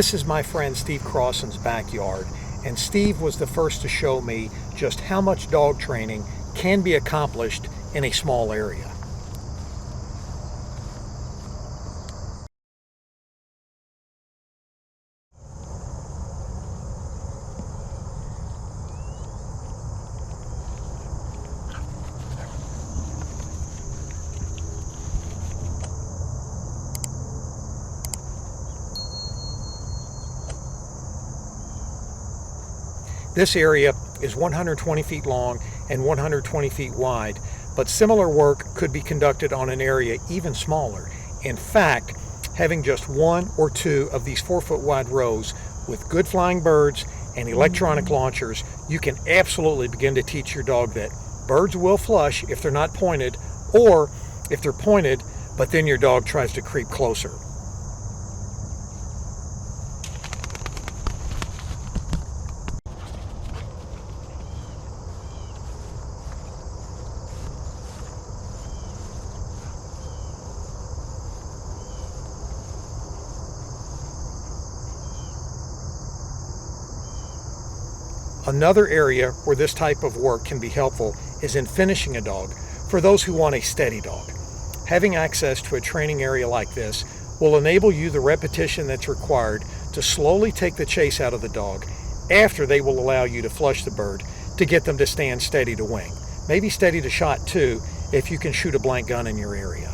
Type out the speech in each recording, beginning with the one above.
This is my friend Steve Crossan's backyard, and Steve was the first to show me just how much dog training can be accomplished in a small area. This area is 120 feet long and 120 feet wide, but similar work could be conducted on an area even smaller. In fact, having just one or two of these 4-foot wide rows with good flying birds and electronic launchers, you can absolutely begin to teach your dog that birds will flush if they're not pointed, or if they're pointed, but then your dog tries to creep closer. Another area where this type of work can be helpful is in finishing a dog for those who want a steady dog. Having access to a training area like this will enable you the repetition that's required to slowly take the chase out of the dog after they will allow you to flush the bird to get them to stand steady to wing. Maybe steady to shot too if you can shoot a blank gun in your area.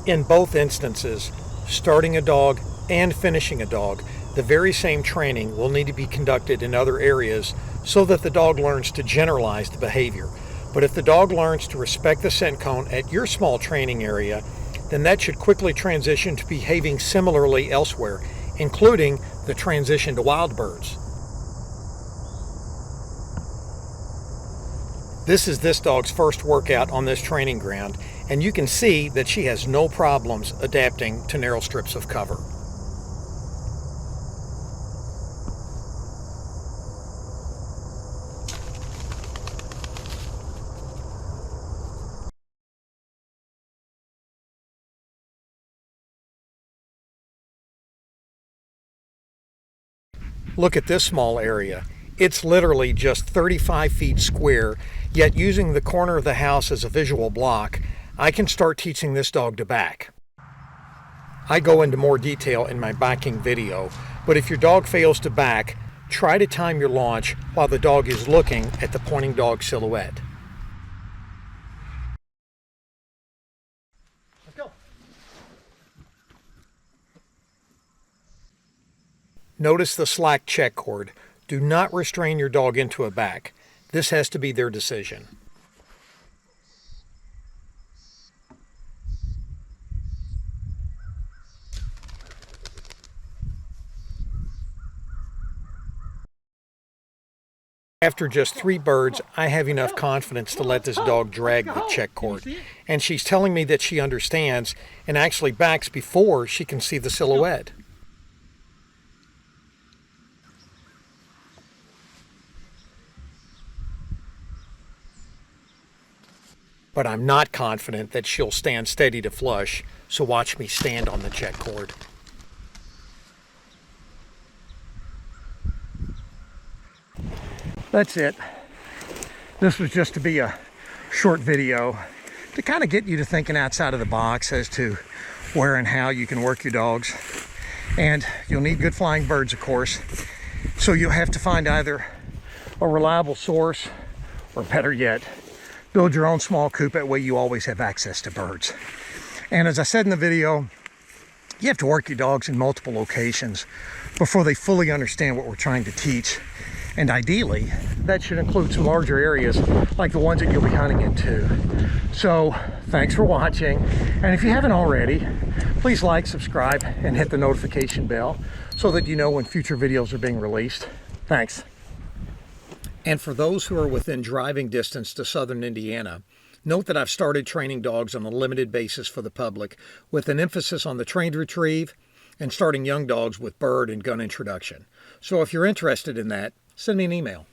In both instances, starting a dog and finishing a dog, the very same training will need to be conducted in other areas so that the dog learns to generalize the behavior. But if the dog learns to respect the scent cone at your small training area, then that should quickly transition to behaving similarly elsewhere, including the transition to wild birds. This is this dog's first workout on this training ground, and you can see that she has no problems adapting to narrow strips of cover. Look at this small area. It's literally just 35 feet square, yet using the corner of the house as a visual block, I can start teaching this dog to back. I go into more detail in my backing video, but if your dog fails to back, try to time your launch while the dog is looking at the pointing dog silhouette. Let's go. Notice the slack check cord. Do not restrain your dog into a back. This has to be their decision. After just 3 birds, I have enough confidence to let this dog drag the check cord. And she's telling me that she understands and actually backs before she can see the silhouette. But I'm not confident that she'll stand steady to flush, so watch me stand on the check cord. That's it. This was just to be a short video to kind of get you to thinking outside of the box as to where and how you can work your dogs. And you'll need good flying birds, of course. So you'll have to find either a reliable source, or better yet, build your own small coop. That way you always have access to birds. And as I said in the video, you have to work your dogs in multiple locations before they fully understand what we're trying to teach. And ideally, that should include some larger areas like the ones that you'll be hunting into. So thanks for watching. And if you haven't already, please like, subscribe, and hit the notification bell so that you know when future videos are being released. Thanks. And for those who are within driving distance to southern Indiana, note that I've started training dogs on a limited basis for the public, with an emphasis on the trained retrieve and starting young dogs with bird and gun introduction. So if you're interested in that, send me an email.